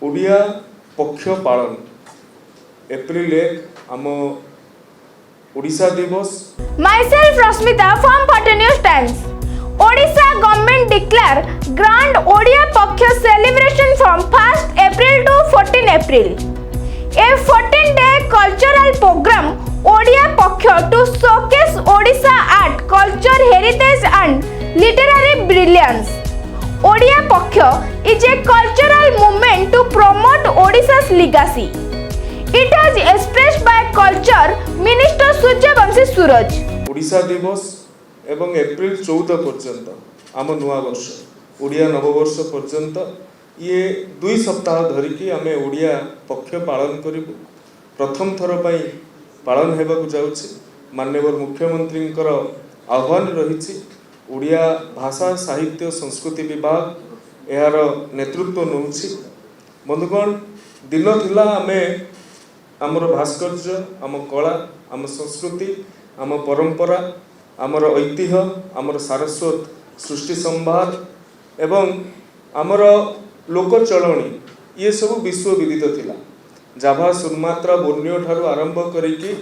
ओडिया पक्ष पालन एप्रिल 1 आम ओडिशा दिवस। Myself Rasmita from Pata News Times. Odisha government declare Grand Odia Paksha celebration from 1st April to 14 April. A 14-day cultural program Odia Paksha to showcase Odisha art, culture, heritage and literary brilliance. Odia Paksha is a cultural movement to promote Odisha's legacy. It is expressed by Culture Minister Suryavanshi Suraj. Odisha दिवस एवं April 14 पर्यंत आम नुआ वर्ष ओडिया नववर्ष पर्यंत ये 2 सप्ताह धरिकी आमे ओडिया पक्ष पालन करिबु। प्रथम थर पई पालन हेबाकु जाउछि। माननीय मुख्यमंत्री आह्वान रही ओडिया भाषा साहित्य संस्कृति विभाग यार नेतृत्व नौछि। बंधुगण दिन थिला आमे आमर भास्कर्य आम कला आम संस्कृति आम परंपरा आमर ऐतिह्य आमर सारस्वत सृष्टि संभार एवं आमर लोकचलणी ये सब विश्व विदित थिला। जाभा सुमात्रा बोर्नियो ठारू आरंभ करिकी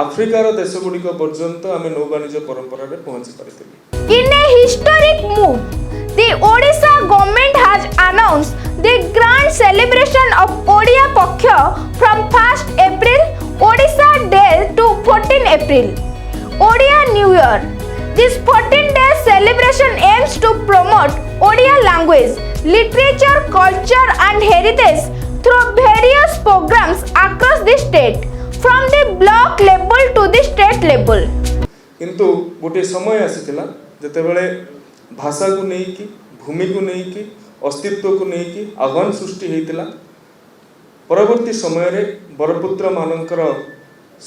आफ्रिकार देशगुड़िक पर्यंत आम नौ वाणिज्य परंपरा रे पहुंची पारिथिलु। In a historic move, the Odisha government has announced the grand celebration of Odia Paksha from 1st April Odisha Day to 14 April Odia New Year. This 14-day celebration aims to promote Odia language, literature, culture and heritage through various programs across the state, from the block level to the state level. किंतु गोटे समय आसीथिला जेतेबेले भाषा को नेकी भूमि को नेकी अस्तित्व को नेकी आह्वान सृष्टि हेतिला। परवर्ती समय रे बरपुत्र मानकर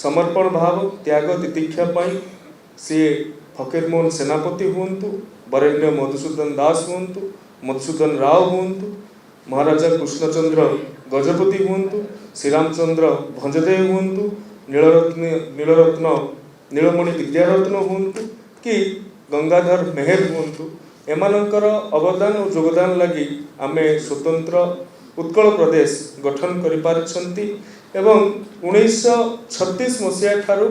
समर्पण भाव त्याग तितिक्षा पाई सी फकीरमोहन सेनापति हुंतु, बरेण्य मधुसूदन दास हुंतु, मधुसूदन राव हुंतु, महाराजा कृष्णचंद्र गजपति हुंतु, श्रीरामचंद्र भंजदेव हुंतु, नीलरत्न नीलमणि विद्यारत्न हुंतु कि गंगाधर मेहर हुंतु, एमानंकर अवदान और योगदान लगी आमे स्वतंत्र उत्कल प्रदेश गठन करि पारिछंती एवं 1936 मसीहा ठारू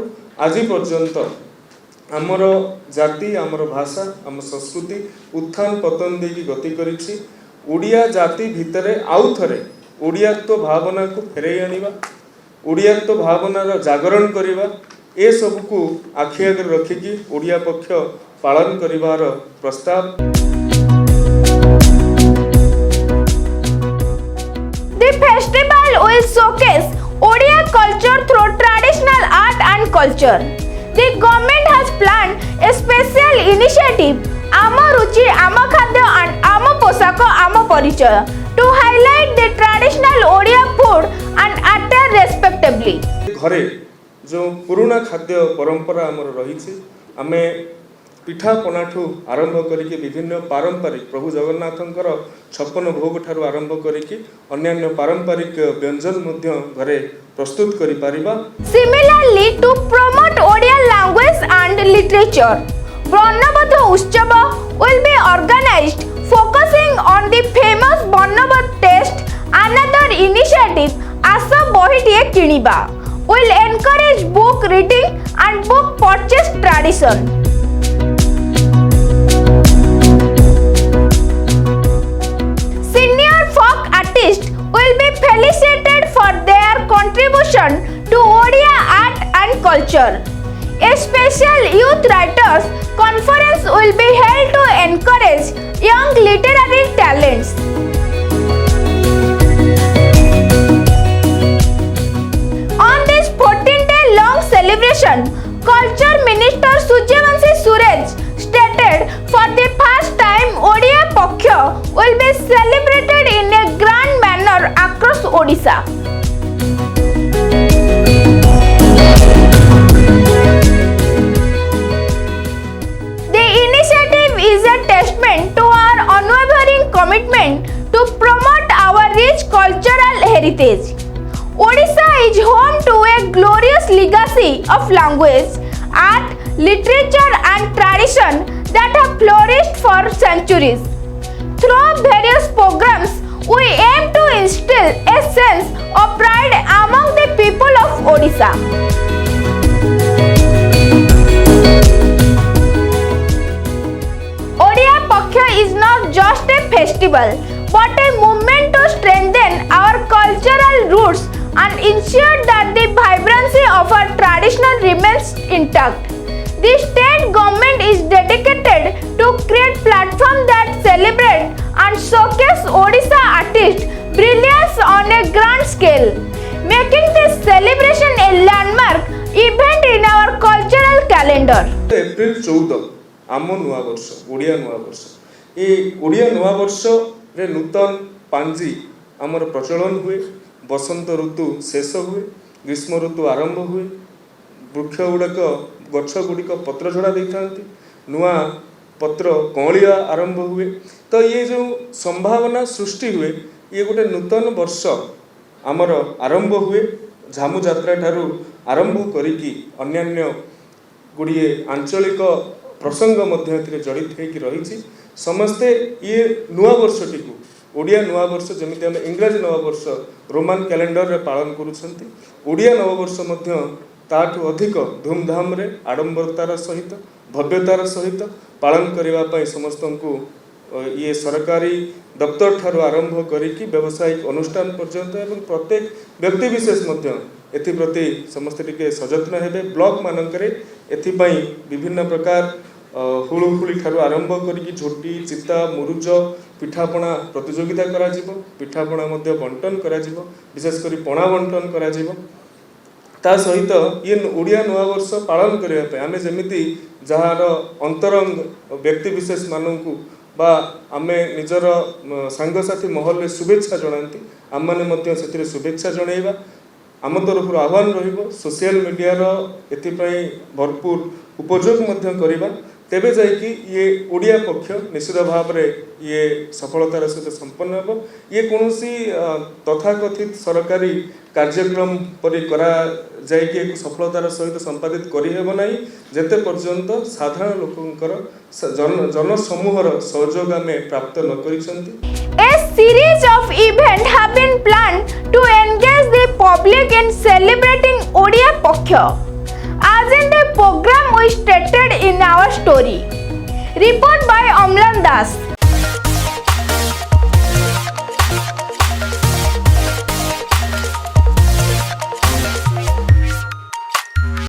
आज पर्यंत आमर जाति आमर भाषा आम संस्कृति उत्थान पतन देकी गति करिछि। ओडिया जाति भितरे आउ थरे ओडियात्व भावना को फेरई आनिबा, ओडियात्व भावनार जागरण करिबा ए सबको आखि आगे रखिकी ओडिया पक्ष पालन करिवार प्रस्ताव। The festival will showcase Odia culture through traditional art and culture. The government has planned a special initiative Ama Ruchi Ama Khadya and Ama Posako Ama Parichaya to highlight the traditional Odia food and attire respectively. घरे जो पुराना खाद्य परंपरा आमर रही आमे पिठा पनाठू आरंभ करिके विभिन्न पारंपरिक प्रभु जगन्नाथंकर 56 भोग ठारू आरंभ करिके अन्यान्य पारंपरिक व्यंजन मध्य घरे प्रस्तुत करि Paribas. Similarly, to promote Odia language and literature, Barnabadh Utsav will be organized focusing on the famous Barnabadh test. Another initiative, Asa Bohitiye Kiniba, will encourage book reading and book purchase tradition. Senior folk artists will be felicitated for their contribution to Odia art and culture. A special youth writers conference will be held to encourage young literary talents. On this 14-day long celebration, Culture Minister Suryavanshi Suraj stated for the first time Odia Paksha will be celebrated in a grand manner across Odisha. The initiative is a testament to our unwavering commitment to promote our rich cultural heritage. Odisha is home to a glorious legacy of language, art, literature and tradition that have flourished for centuries. Through various programs, we aim to instill festival but a movement to strengthen our cultural roots and ensure that the vibrancy of our tradition remains intact. The state government is dedicated to create platforms that celebrate and showcase Odisha artists' brilliance on a grand scale, making this celebration a landmark event in our cultural calendar. April 14 आम नुआ वर्ष ओडिया नुआ वर्ष ये ओडिया नुआ वर्ष रे नूतन पांजी आमर प्रचलन हुए बसंत ऋतु शेष हुए ग्रीष्म ऋतु आरंभ हुए वृक्ष गुड़ाक गछ गुड़िक पत्र झड़ा देता नुआ पत्र कौलिया आरंभ हुए तो ये जो संभावना सृष्टि हुए ये गोटे नूतन वर्ष आमर आरंभ हुए झामु जात्रा ठारू आरंभ करिकी अन्यान्य गुड़िए आंचलिक प्रसंग मध्य जड़ित होकर रही समस्ते ये नुआ वर्षटी को ओडिया नुआ वर्ष जमी आम इंग्राजी नव वर्ष रोमान कैलेंडर रे पालन करुछंती ओडिया नव वर्ष मध्य ताठू अधिक धूमधाम रे आडंबरतार सहित भव्यतार सहित पालन करने पाई समस्त को ये सरकारी दफ्तर ठारू आरंभ करिकी व्यावसायिक अनुष्ठान पर्यंत एवं प्रत्येक व्यक्ति विशेष मध्य एप्रति समस्ते टिके सचेतन हेबे ब्लॉक मानकरे एथिपाई विभिन्न प्रकार हुलुहुली ठारू आरंभ करिकी झोटी चिता मुरुज पिठापणा प्रतियोगिता करा जिवो पिठापणा मध्य बंटन करा जिवो विशेष करी पणा बंटन करा जिवो ता सहित ये ओडिया नुआ वर्ष पालन करने पे आमे जेमिति जार अंतरंग व्यक्ति विशेष मानू बा आमे निजर सांगसाथी महल में शुभेच्छा जनाती आम मैंने से शुभेच्छा जनइबा आम तरफ आह्वान रहिबो सोशल मीडिया एथिपाई भरपूर उपयोग मध्य करिबा तेबे जाइकी ये ओडिया पक्ष निश्चित भाव में ये सफलतार सहित संपन्न हो ये कौनसी तथाकथित सरकारी कार्यक्रम परि करा जाइकी एक सफलतार सहित संपादित करिहेब नाही जेते पर्यंत साधारण लोकंकर जनसमूहर सहयोग आमे प्राप्त न करिसंती. A series of events have been planned to engage the public in celebrating Odia Paksha, as in the program we stated in our story. Report by Amlan Das.